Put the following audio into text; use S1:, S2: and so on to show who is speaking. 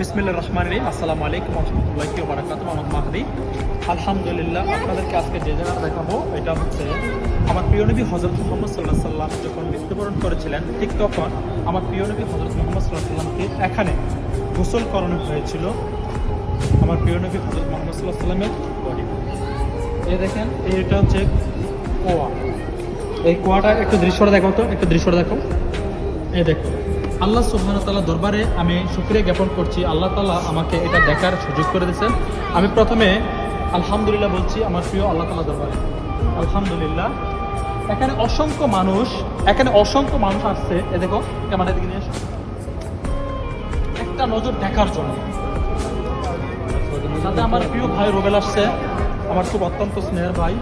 S1: বিসমিল্লাহির রহমানির রহিম। আসসালামু আলাইকুম ওয়া রাহমাতুল্লাহি ওয়া বারাকাতুহু। মোহাম্মদ মাহদি। আলহামদুলিল্লাহ, আপনাদেরকে আজকে যে জায়গাটা দেখাবো এটা হচ্ছে আমার প্রিয় নবী হযরত মুহাম্মদ সাল্লাল্লাহু আলাইহি সাল্লাম যখন মৃত্যুবরণ করেছিলেন, ঠিক তখন আমার প্রিয় নবী হযরত মুহাম্মদ সাল্লাল্লাহু আলাইহি সাল্লামকে এখানে গোসল করানো হয়েছিল। আমার প্রিয় নবী হযরত মুহাম্মদ সাল্লাল্লাহু আলাইহি সাল্লামের বডি। এই দেখেন, এটা হচ্ছে কুয়া। এই কুয়াটা একটু দৃশ্যটা দেখো তো, একটু দৃশ্যটা দেখো। এই দেখো, আল্লাহ সুবহানাহু ওয়া তাআলার দরবারে আমি শুকরিয়া জ্ঞাপন করছি। আল্লাহ তাআলা আমাকে এটা দেখার সুযোগ করে দিয়েছেন। আমি প্রথমে আলহামদুলিল্লাহ বলছি আমার প্রিয় আল্লাহ তাআলার দরবারে আলহামদুলিল্লাহ। এখানে অসংখ্য মানুষ আসছে। এ দেখো, ক্যামেরা দিকে নিয়ে এসো, একটা নজর দেখার জন্য। সাথে আমার প্রিয় ভাই রুবেল আসছে, আমার খুব অত্যন্ত স্নেহের ভাই।